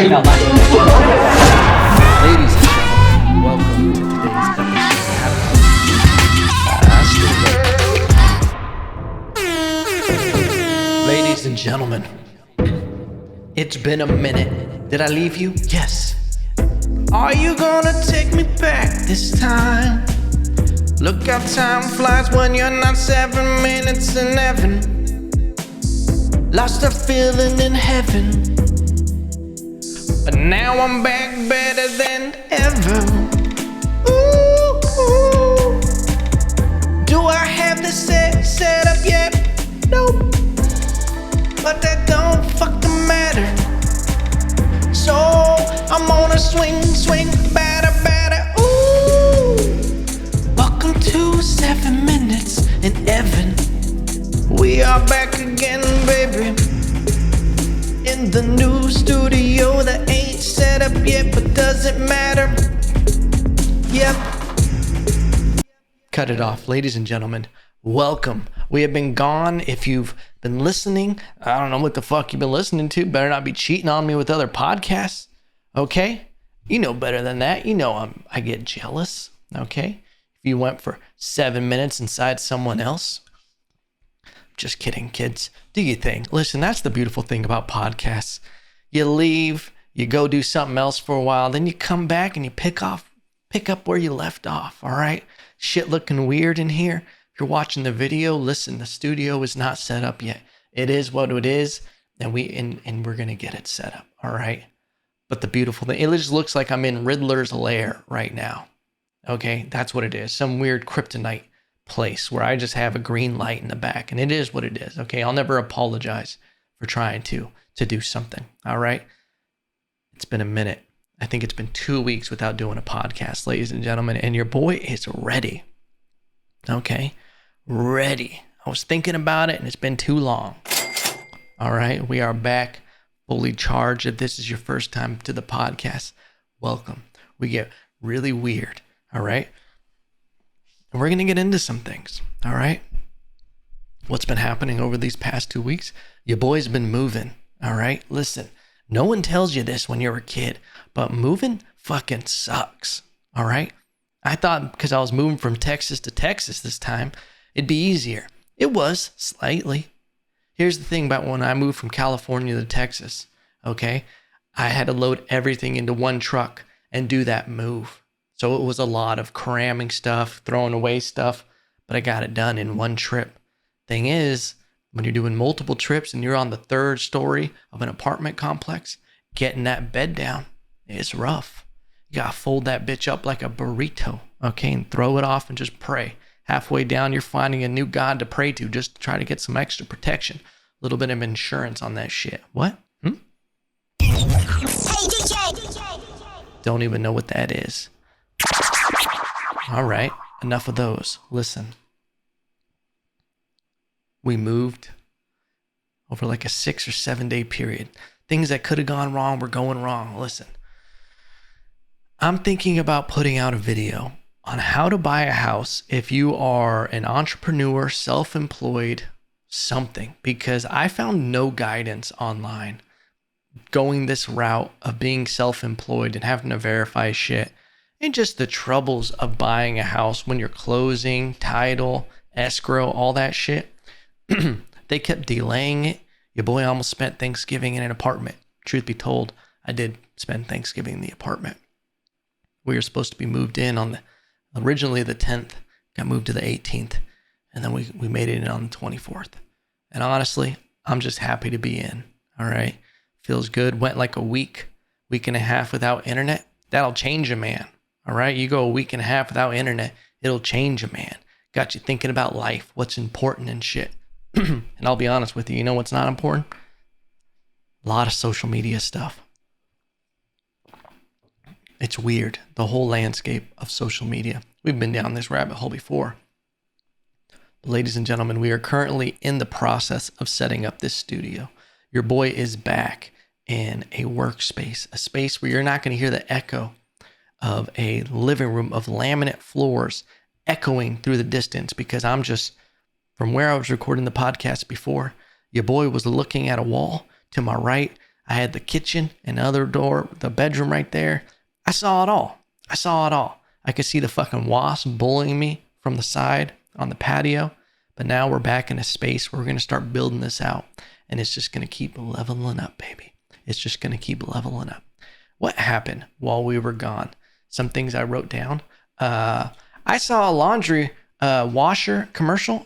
saying that last. Ladies and gentlemen, welcome to today's episode. Ladies and gentlemen, it's been a minute. Did I leave you? Yes. Are you gonna take me back this time? Look how time flies when you're not 7 minutes in heaven. Lost a feeling in heaven, but now I'm back better than ever. Ooh, ooh. Do I have this set up yet? Nope. But that don't fucking matter. So I'm on a swing, batter. Ooh. Welcome to 7 minutes in heaven. We are back again, baby. In the new studio that ain't set up yet, but doesn't matter. Yep. Cut it off, ladies and gentlemen. Welcome. We have been gone. If you've been listening, I don't know what the fuck you've been listening to. Better not be cheating on me with other podcasts. Okay? You know better than that. You know I get jealous. Okay? If you went for 7 minutes inside someone else. Just kidding, kids. Do your thing. Listen, that's the beautiful thing about podcasts. You leave, you go do something else for a while, then you come back and you pick up where you left off, all right? Shit looking weird in here. If you're watching the video, listen, the studio is not set up yet. It is what it is, and we're going to get it set up, all right? But the beautiful thing, it just looks like I'm in Riddler's lair right now, okay? That's what it is, some weird kryptonite place where I just have a green light in the back, and it is what it is. Okay, I'll never apologize for trying to do something. All right, it's been a minute. I think it's been 2 weeks without doing a podcast, ladies and gentlemen, and your boy is ready. Okay, ready. I was thinking about it, and it's been too long. All right, we are back, fully charged. If this is your first time to the podcast, welcome. We get really weird. All right. And we're going to get into some things, all right? What's been happening over these past 2 weeks? Your boy's been moving, all right? Listen, no one tells you this when you're a kid, but moving fucking sucks, all right? I thought because I was moving from Texas to Texas this time, it'd be easier. It was, slightly. Here's the thing about when I moved from California to Texas, okay? I had to load everything into one truck and do that move. So it was a lot of cramming stuff, throwing away stuff, but I got it done in one trip. Thing is, when you're doing multiple trips and you're on the third story of an apartment complex, getting that bed down is rough. You gotta fold that bitch up like a burrito, okay, and throw it off and just pray. Halfway down, you're finding a new god to pray to just to try to get some extra protection. A little bit of insurance on that shit. What? Hey, DJ. Don't even know what that is. All right, enough of those. Listen, we moved over like a 6 or 7 day period. Things that could have gone wrong were going wrong. Listen, I'm thinking about putting out a video on how to buy a house if you are an entrepreneur, self-employed, something, because I found no guidance online going this route of being self-employed and having to verify shit. And just the troubles of buying a house when you're closing, title, escrow, all that shit. They kept delaying it. Your boy almost spent Thanksgiving in an apartment. Truth be told, I did spend Thanksgiving in the apartment. We were supposed to be moved in on originally the 10th, got moved to the 18th, and then we made it in on the 24th. And honestly, I'm just happy to be in, all right? Feels good. Went like a week and a half without internet. That'll change a man. All right, you go a week and a half without internet, it'll change a man. Got you thinking about life, what's important and shit. And I'll be honest with you, you know what's not important? A lot of social media stuff. It's weird, the whole landscape of social media. We've been down this rabbit hole before. But ladies and gentlemen, we are currently in the process of setting up this studio. Your boy is back in a workspace, a space where you're not going to hear the echo of a living room of laminate floors echoing through the distance, because I'm just, from where I was recording the podcast before, your boy was looking at a wall to my right. I had the kitchen and the other door, the bedroom right there. I saw it all. I could see the fucking wasp bullying me from the side on the patio. But now we're back in a space where we're going to start building this out. And it's just going to keep leveling up, baby. It's just going to keep leveling up. What happened while we were gone? Some things I wrote down. I saw a laundry washer commercial,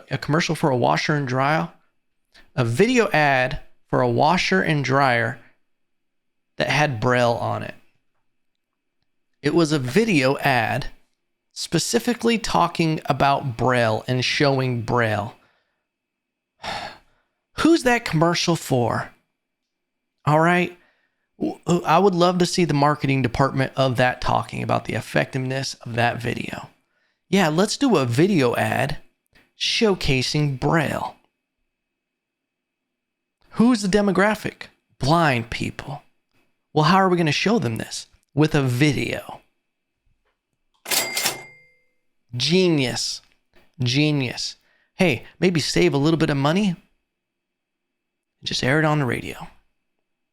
a commercial for a washer and dryer, a video ad for a washer and dryer that had braille on it. It was a video ad specifically talking about braille and showing braille. Who's that commercial for? All right. I would love to see the marketing department of that talking about the effectiveness of that video. Yeah, let's do a video ad showcasing braille. Who's the demographic? Blind people. Well, how are we going to show them this? With a video. Genius. Hey, maybe save a little bit of money. Just air it on the radio.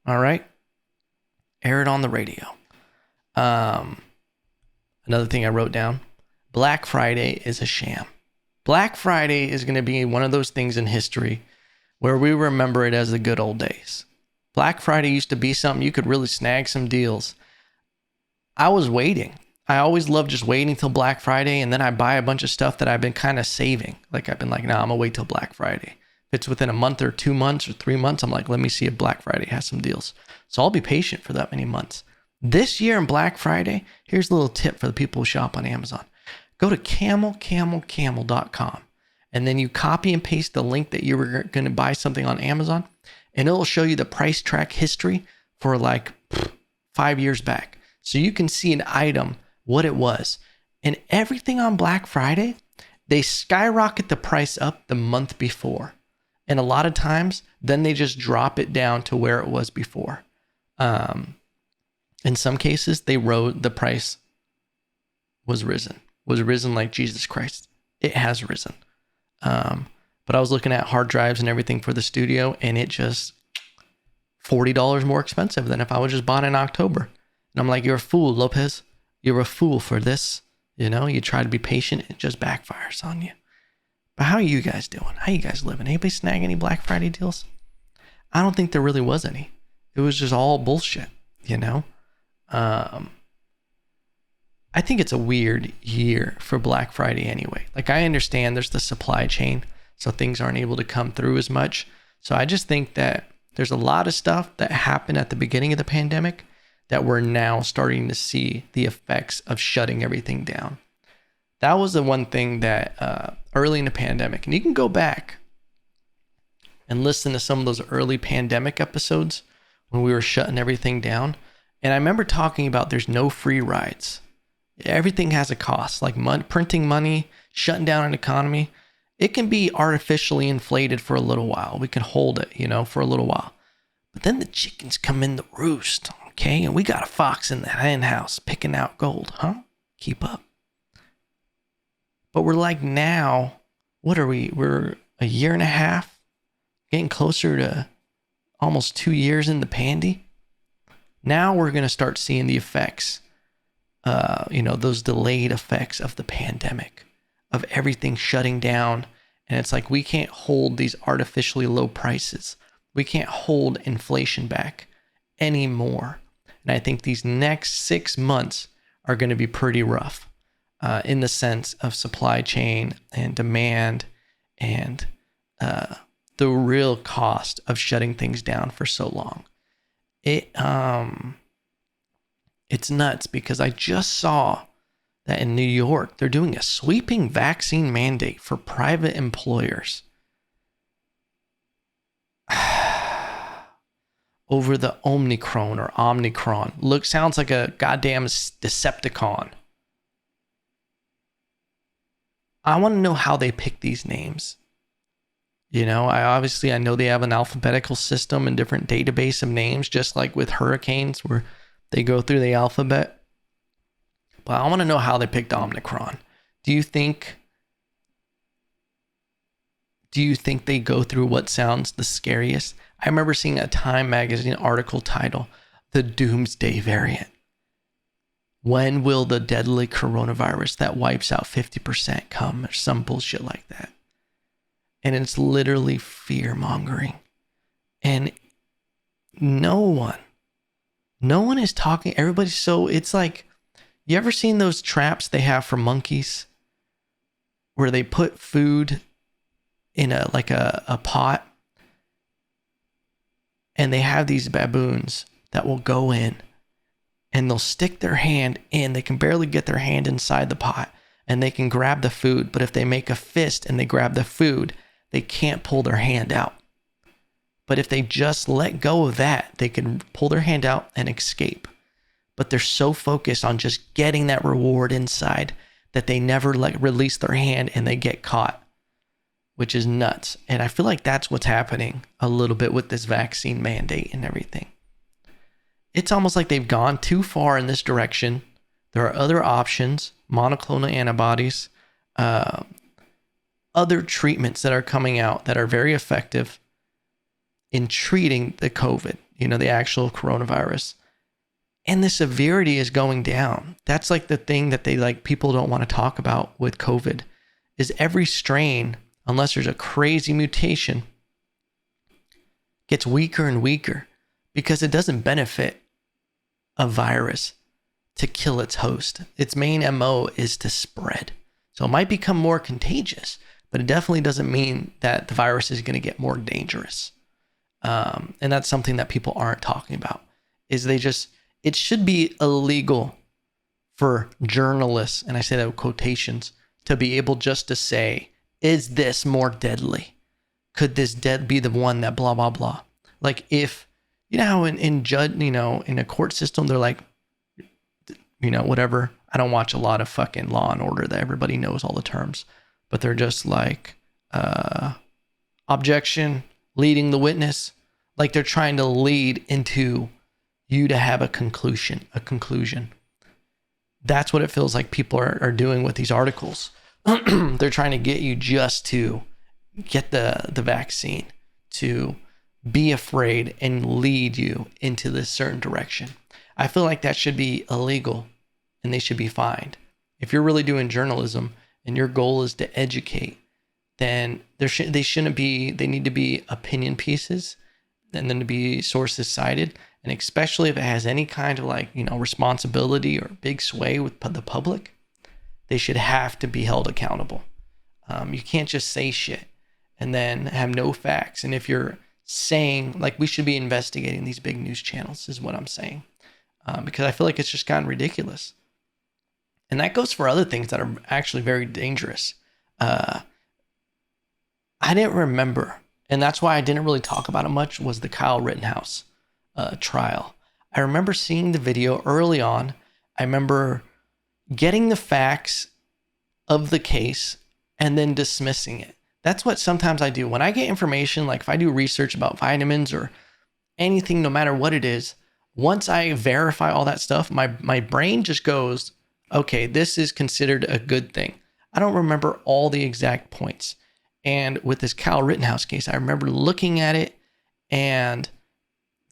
All right? Air it on the radio. Another thing I wrote down. Black Friday is a sham. Black Friday is going to be one of those things in history where we remember it as the good old days. Black Friday used to be something you could really snag some deals. I was waiting. I always loved just waiting till Black Friday, and then I buy a bunch of stuff that I've been kind of saving. Like I've been like, nah, I'm gonna wait till Black Friday. If it's within a month or 2 months or 3 months, I'm like, let me see if Black Friday has some deals. So I'll be patient for that many months. This year in Black Friday, here's a little tip for the people who shop on Amazon. Go to camel.com, and then you copy and paste the link that you were going to buy something on Amazon, and it'll show you the price track history for like 5 years back. So you can see an item, what it was. And everything on Black Friday, they skyrocket the price up the month before. And a lot of times, then they just drop it down to where it was before. In some cases, the price was risen like Jesus Christ. It has risen. But I was looking at hard drives and everything for the studio, and it just $40 more expensive than if I would just bought it in October. And I'm like, you're a fool, Lopez. You're a fool for this. You know, you try to be patient, it just backfires on you. But how are you guys doing? How you guys living? Anybody snag any Black Friday deals? I don't think there really was any. It was just all bullshit, you know? I think it's a weird year for Black Friday anyway. Like, I understand there's the supply chain, so things aren't able to come through as much. So I just think that there's a lot of stuff that happened at the beginning of the pandemic that we're now starting to see the effects of shutting everything down. That was the one thing that early in the pandemic, and you can go back and listen to some of those early pandemic episodes when we were shutting everything down. And I remember talking about there's no free rides. Everything has a cost, like printing money, shutting down an economy. It can be artificially inflated for a little while. We can hold it, you know, for a little while. But then the chickens come in the roost, okay? And we got a fox in the hen house picking out gold, huh? Keep up. But we're like now, what are we? We're a year and a half, getting closer to almost 2 years in the pandy. Now we're going to start seeing the effects, those delayed effects of the pandemic, of everything shutting down. And it's like, we can't hold these artificially low prices. We can't hold inflation back anymore. And I think these next 6 months are going to be pretty rough. In the sense of supply chain and demand and the real cost of shutting things down for so long. It's nuts because I just saw that in New York, they're doing a sweeping vaccine mandate for private employers over the Omicron. Sounds like a goddamn Decepticon. I want to know how they pick these names. You know, I know they have an alphabetical system and different database of names, just like with hurricanes where they go through the alphabet. But I want to know how they picked Omicron. Do you think they go through what sounds the scariest? I remember seeing a Time magazine article title, "The Doomsday Variant. When will the deadly coronavirus that wipes out 50% come?" Or some bullshit like that. And it's literally fear mongering. And no one is talking. Everybody's so, it's like, you ever seen those traps they have for monkeys where they put food in a pot, and they have these baboons that will go in and they'll stick their hand in. They can barely get their hand inside the pot and they can grab the food. But if they make a fist and they grab the food, they can't pull their hand out. But if they just let go of that, they can pull their hand out and escape. But they're so focused on just getting that reward inside that they never release their hand and they get caught, which is nuts. And I feel like that's what's happening a little bit with this vaccine mandate and everything. It's almost like they've gone too far in this direction. There are other options, monoclonal antibodies, other treatments that are coming out that are very effective in treating the COVID, the actual coronavirus. And the severity is going down. That's like the thing that people don't want to talk about with COVID, is every strain, unless there's a crazy mutation, gets weaker and weaker because it doesn't benefit a virus to kill its host. Its main MO is to spread. So it might become more contagious, but it definitely doesn't mean that the virus is going to get more dangerous. And that's something that people aren't talking about, is it should be illegal for journalists, and I say that with quotations, to be able just to say, is this more deadly? Could this be the one that blah, blah, blah? Like if, how in a court system, they're like, whatever. I don't watch a lot of fucking Law and Order that everybody knows all the terms, but they're just like, objection, leading the witness. Like they're trying to lead into you to have a conclusion. That's what it feels like people are doing with these articles. They're trying to get you just to get the vaccine, to be afraid and lead you into this certain direction. I feel like that should be illegal and they should be fined. If you're really doing journalism and your goal is to educate, then they need to be opinion pieces and then to be sources cited. And especially if it has any kind of responsibility or big sway with the public, they should have to be held accountable. You can't just say shit and then have no facts. And if you're saying we should be investigating these big news channels is what I'm saying, because I feel like it's just gotten ridiculous. And that goes for other things that are actually very dangerous. I didn't remember, and that's why I didn't really talk about it much, was the Kyle Rittenhouse trial. I remember seeing the video early on. I remember getting the facts of the case and then dismissing it. That's what sometimes I do. When I get information, like if I do research about vitamins or anything, no matter what it is, once I verify all that stuff, my brain just goes, okay, this is considered a good thing. I don't remember all the exact points. And with this Kyle Rittenhouse case, I remember looking at it and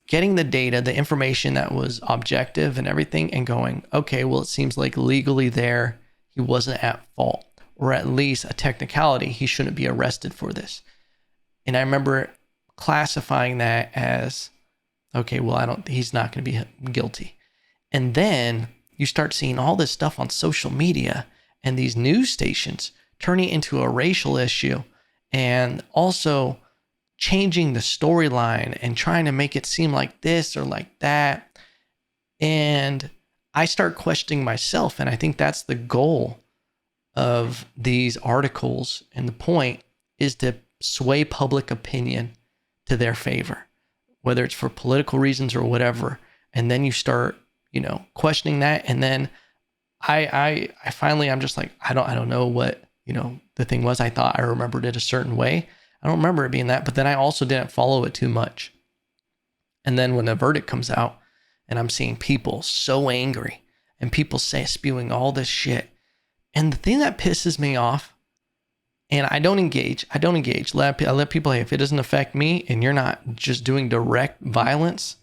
getting the data, the information that was objective and everything, and going, okay, well, it seems like legally there, he wasn't at fault, or at least a technicality, he shouldn't be arrested for this. And I remember classifying that as, okay, well, he's not going to be guilty. And then you start seeing all this stuff on social media and these news stations turning it into a racial issue and also changing the storyline and trying to make it seem like this or like that. And I start questioning myself. And I think that's the goal of these articles. And the point is to sway public opinion to their favor, whether it's for political reasons or whatever. And then you start, questioning that. And then I finally, I'm just like, I don't know what, the thing was. I thought I remembered it a certain way. I don't remember it being that, but then I also didn't follow it too much. And then when the verdict comes out and I'm seeing people so angry and people spewing all this shit. And the thing that pisses me off And I don't engage. I let people, hey, if it doesn't affect me and you're not just doing direct violence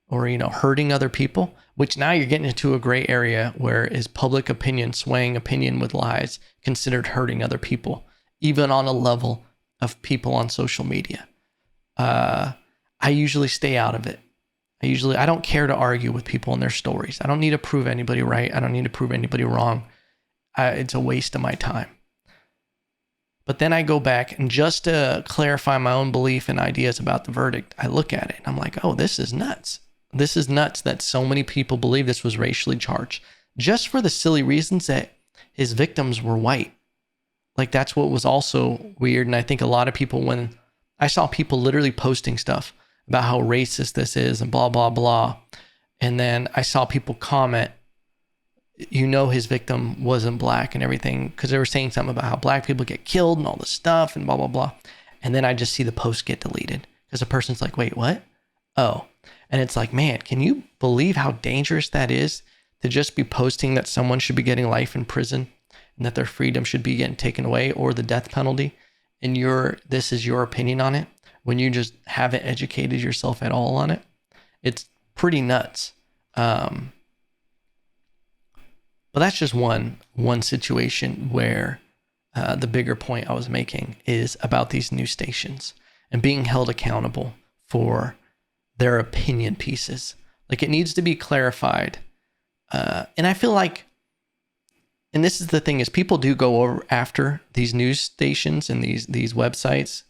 or, hurting other people, which now you're getting into a gray area where is public opinion, swaying opinion with lies, considered hurting other people, even on a level of people on social media. I usually stay out of it. I don't care to argue with people and their stories. I don't need to prove anybody right. I don't need to prove anybody wrong. It's a waste of my time. But then I go back and just to clarify my own belief and ideas about the verdict, I look at it and I'm like, oh, this is nuts. This is nuts that so many people believe this was racially charged just for the silly reasons that his victims were white. Like that's what was also weird. And I think a lot of people, when I saw people literally posting stuff about how racist this is and blah, blah, blah. And then I saw people comment, his victim wasn't black and everything, because they were saying something about how black people get killed and all this stuff and blah, blah, blah. And then I just see the post get deleted because the person's like, wait, what? Oh. And it's like, man, can you believe how dangerous that is to just be posting that someone should be getting life in prison and that their freedom should be getting taken away or the death penalty? And this is your opinion on it when you just haven't educated yourself at all on it. It's pretty nuts. But that's just one situation where the bigger point I was making is about these news stations and being held accountable for their opinion pieces. Like it needs to be clarified. And I feel like, and this is the thing, is people do go over after these news stations and these websites,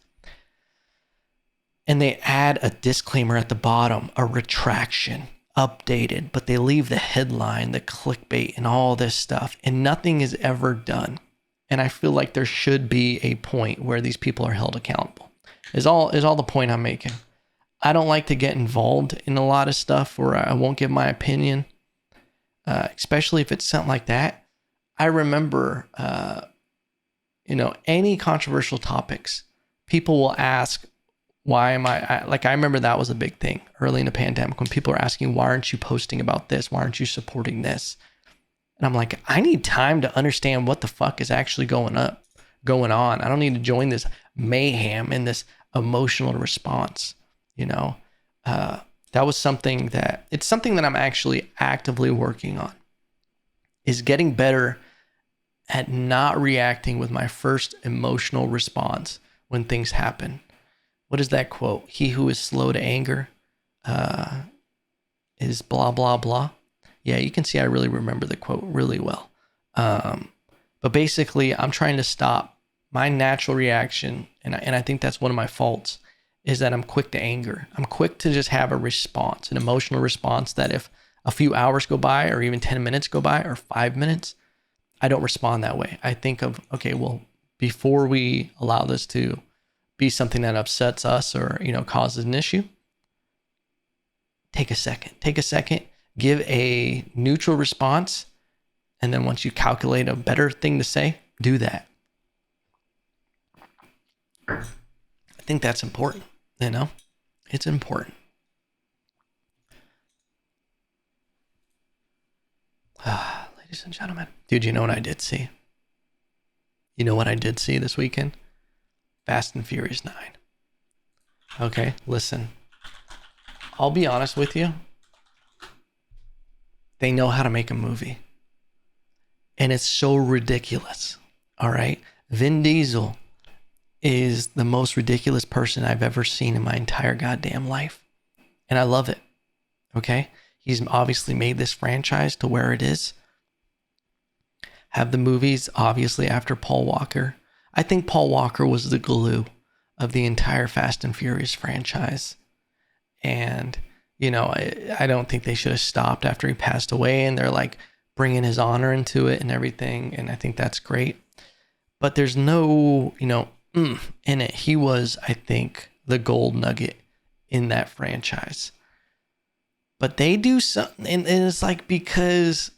and they add a disclaimer at the bottom, a retraction, updated, but they leave the headline, the clickbait, and all this stuff, and nothing is ever done. And I feel like there should be a point where these people are held accountable. Is all the point I'm making. I don't like to get involved in a lot of stuff where I won't give my opinion, especially if it's something like that. I remember, any controversial topics, people will ask, why am I remember that was a big thing early in the pandemic when people are asking, why aren't you posting about this? Why aren't you supporting this? And I'm like, I need time to understand what the fuck is actually going on. I don't need to join this mayhem and this emotional response. That was something that I'm actually actively working on, is getting better at not reacting with my first emotional response when things happen. What is that quote? He who is slow to anger is blah, blah, blah. Yeah, you can see I really remember the quote really well. But basically, I'm trying to stop my natural reaction, and I think that's one of my faults, is that I'm quick to anger. I'm quick to just have a response, an emotional response that if a few hours go by or even 10 minutes go by or 5 minutes, I don't respond that way. I think of, okay, well, before we allow this to be something that upsets us or, causes an issue, take a second, give a neutral response. And then once you calculate a better thing to say, do that. I think that's important. It's important. Ladies and gentlemen, dude, you know what I did see? You know what I did see this weekend? Fast and Furious 9. Okay, listen. I'll be honest with you. They know how to make a movie. And it's so ridiculous. All right? Vin Diesel is the most ridiculous person I've ever seen in my entire goddamn life. And I love it. Okay? He's obviously made this franchise to where it is. Have the movies, obviously, after Paul Walker. I think Paul Walker was the glue of the entire Fast and Furious franchise. And, I don't think they should have stopped after he passed away, and they're like bringing his honor into it and everything. And I think that's great. But there's no, in it. He was, I think, the gold nugget in that franchise. But they do something, and it's like, because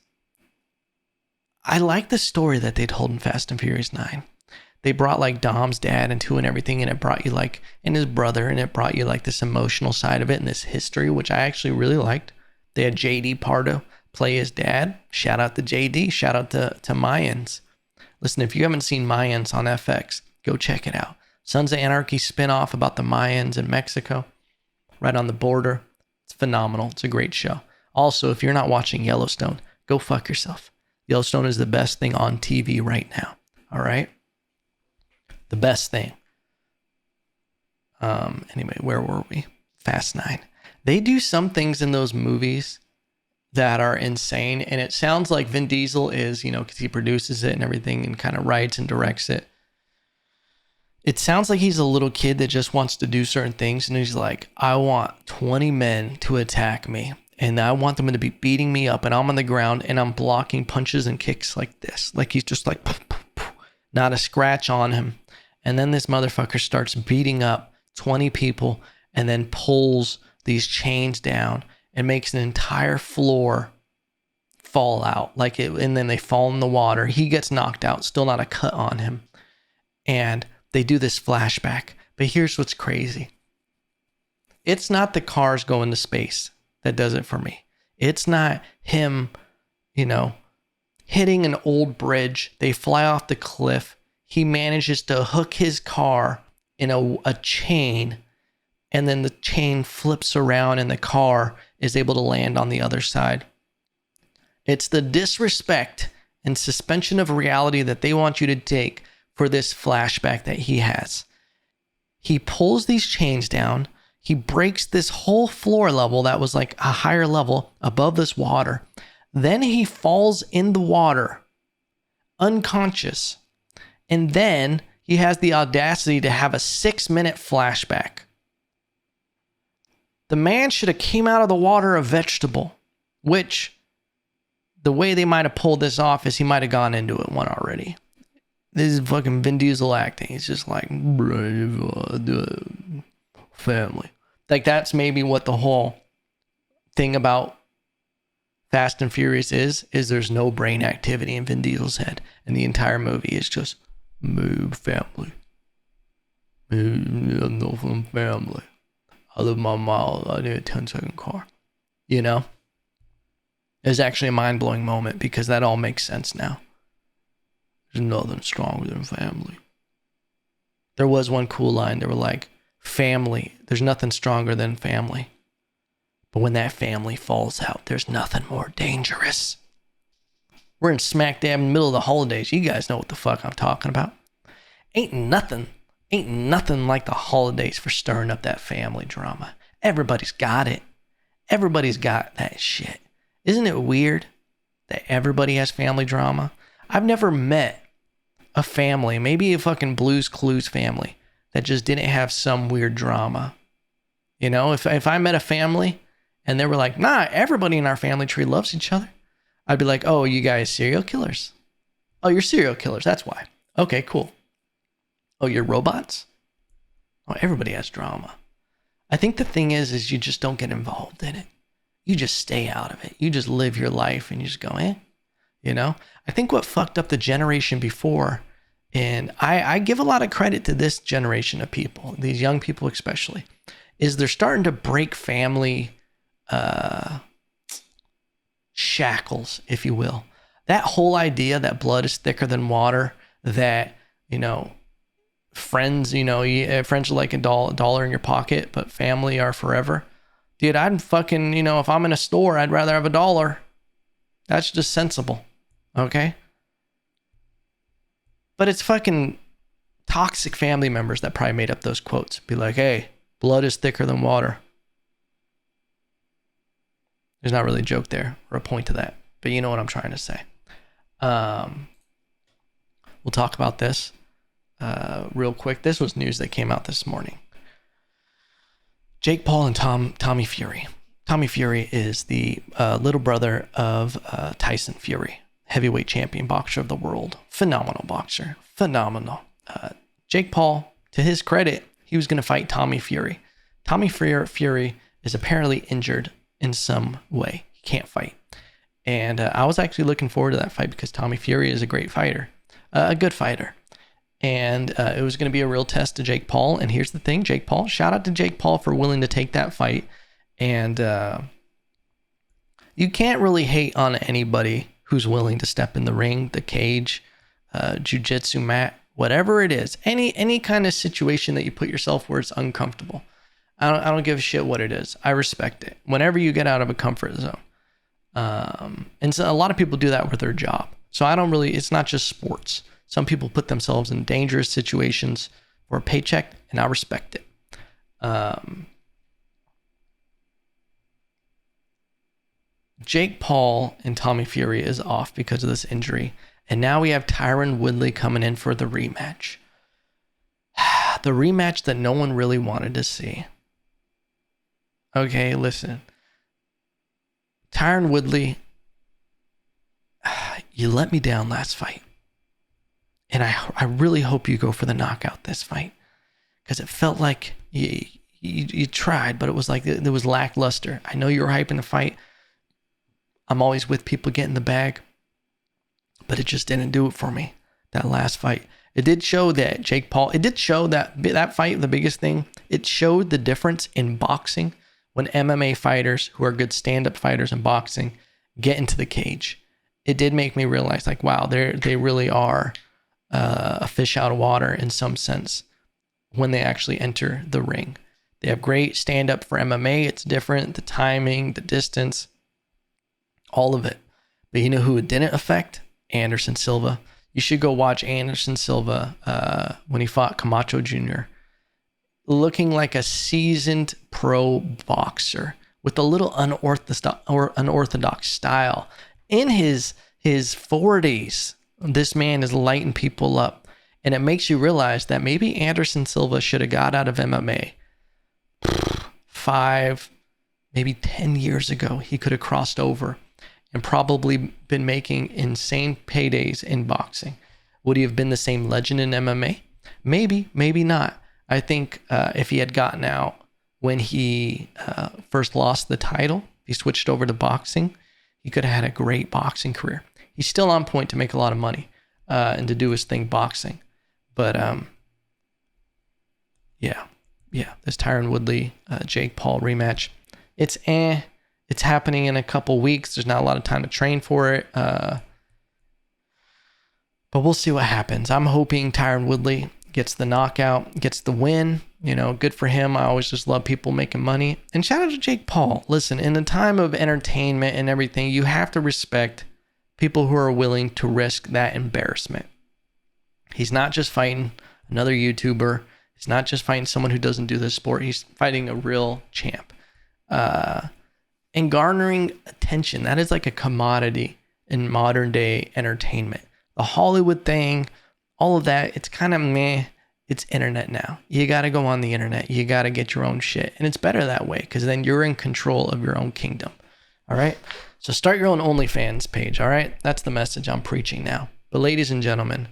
I like the story that they told in Fast and Furious 9. They brought like Dom's dad into it and everything, and it brought you like, and his brother, and it brought you like this emotional side of it and this history, which I actually really liked. They had JD Pardo play his dad. Shout out to JD. Shout out to Mayans. Listen, if you haven't seen Mayans on FX, Go check it out. Sons of Anarchy spinoff about the Mayans in Mexico, right on the border. It's phenomenal. It's a great show. Also, if you're not watching Yellowstone, go fuck yourself. Yellowstone is the best thing on TV right now. All right? The best thing. Anyway, where were we? Fast 9. They do some things in those movies that are insane. And it sounds like Vin Diesel is, because he produces it and everything and kind of writes and directs it. It sounds like he's a little kid that just wants to do certain things. And he's like, I want 20 men to attack me. And I want them to be beating me up. And I'm on the ground and I'm blocking punches and kicks like this. Like he's just like, poof, poof, poof, not a scratch on him. And then this motherfucker starts beating up 20 people and then pulls these chains down and makes an entire floor fall out. And then they fall in the water. He gets knocked out, still not a cut on him. And they do this flashback. But here's what's crazy. It's not the cars going to space that does it for me. It's not him, hitting an old bridge. They fly off the cliff. He manages to hook his car in a chain, and then the chain flips around and the car is able to land on the other side. It's the disrespect and suspension of reality that they want you to take for this flashback that he has. He pulls these chains down. He breaks this whole floor level that was like a higher level above this water. Then he falls in the water, unconscious. And then he has the audacity to have a 6-minute flashback. The man should have came out of the water a vegetable, which the way they might have pulled this off is he might have gone into it one already. This is fucking Vin Diesel acting. He's just like, family. Like that's maybe what the whole thing about Fast and Furious is there's no brain activity in Vin Diesel's head. And the entire movie is just move family. No family. I live my mile. I need a 10-second car. It's actually a mind-blowing moment because that all makes sense now. There's nothing stronger than family. There was one cool line. They were like, family. There's nothing stronger than family. But when that family falls out, there's nothing more dangerous. We're in smack dab in the middle of the holidays. You guys know what the fuck I'm talking about. Ain't nothing like the holidays for stirring up that family drama. Everybody's got it. Everybody's got that shit. Isn't it weird that everybody has family drama? I've never met a family, maybe a fucking Blue's Clues family, that just didn't have some weird drama. If I met a family and they were like, nah, everybody in our family tree loves each other, I'd be like, oh, you guys serial killers? Oh, you're serial killers. That's why. Okay, cool. Oh, you're robots? Oh, everybody has drama. I think the thing is you just don't get involved in it. You just stay out of it. You just live your life and you just go, I think what fucked up the generation before, and I give a lot of credit to this generation of people, these young people especially, is they're starting to break family shackles, if you will. That whole idea that blood is thicker than water, that, friends, friends are like a dollar in your pocket, but family are forever. Dude, I'd fucking, if I'm in a store, I'd rather have $1. That's just sensible. Okay? But it's fucking toxic family members that probably made up those quotes. Be like, hey, blood is thicker than water. There's not really a joke there or a point to that, but you know what I'm trying to say. We'll talk about this real quick. This was news that came out this morning. Jake Paul and Tommy Fury. Tommy Fury is the little brother of Tyson Fury, heavyweight champion boxer of the world. Phenomenal boxer. Phenomenal. Jake Paul, to his credit, he was going to fight Tommy Fury. Tommy Fury is apparently injured in some way. He can't fight. And I was actually looking forward to that fight because Tommy Fury is a great fighter, a good fighter. And it was going to be a real test to Jake Paul. And here's the thing, Jake Paul, shout out to Jake Paul for willing to take that fight. And you can't really hate on anybody who's willing to step in the ring, the cage, jiu-jitsu mat, whatever it is, any kind of situation that you put yourself where it's uncomfortable. I don't give a shit what it is. I respect it. Whenever you get out of a comfort zone. And so a lot of people do that with their job. So it's not just sports. Some people put themselves in dangerous situations for a paycheck, and I respect it. Jake Paul and Tommy Fury is off because of this injury. And now we have Tyron Woodley coming in for the rematch. The rematch that no one really wanted to see. Okay, listen. Tyron Woodley, you let me down last fight. And I really hope you go for the knockout this fight. Because it felt like you tried, but it was like it was lackluster. I know you were hyping the fight. I'm always with people getting the bag. But it just didn't do it for me, that last fight. It did show that Jake Paul, it did show that fight, the biggest thing, it showed the difference in boxing when MMA fighters who are good stand-up fighters in boxing get into the cage. It did make me realize, like, wow, they really are a fish out of water in some sense when they actually enter the ring. They have great stand-up for MMA. It's different, the timing, the distance, all of it. But you know who it didn't affect? Anderson Silva. You should go watch Anderson Silva when he fought Camacho Jr. Looking like a seasoned pro boxer with a little unorthodox style. In his 40s, this man is lighting people up. And it makes you realize that maybe Anderson Silva should have got out of MMA 5, maybe 10 years ago. He could have crossed over and probably been making insane paydays in boxing. Would he have been the same legend in MMA? Maybe, maybe not. I think if he had gotten out when he first lost the title, he switched over to boxing, he could have had a great boxing career. He's still on point to make a lot of money and to do his thing boxing. But yeah, this Tyron Woodley, Jake Paul rematch, it's happening in a couple weeks. There's not a lot of time to train for it. But we'll see what happens. I'm hoping Tyron Woodley gets the knockout, gets the win. You know, good for him. I always just love people making money. And shout out to Jake Paul. Listen, in the time of entertainment and everything, you have to respect people who are willing to risk that embarrassment. He's not just fighting another YouTuber. He's not just fighting someone who doesn't do this sport. He's fighting a real champ. And garnering attention. That is like a commodity in modern day entertainment. The Hollywood thing, all of that, it's kind of meh. It's internet now. You got to go on the internet. You got to get your own shit. And it's better that way because then you're in control of your own kingdom. All right? So start your own OnlyFans page. All right? That's the message I'm preaching now. But ladies and gentlemen,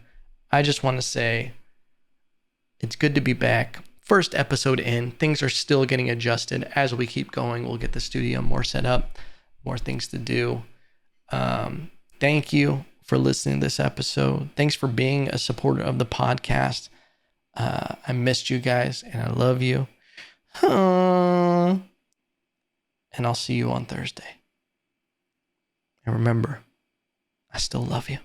I just want to say it's good to be back. First episode in, things are still getting adjusted. As we keep going, we'll get the studio more set up, more things to do. Thank you for listening to this episode. Thanks for being a supporter of the podcast. I missed you guys and I love you. And I'll see you on Thursday. And remember, I still love you.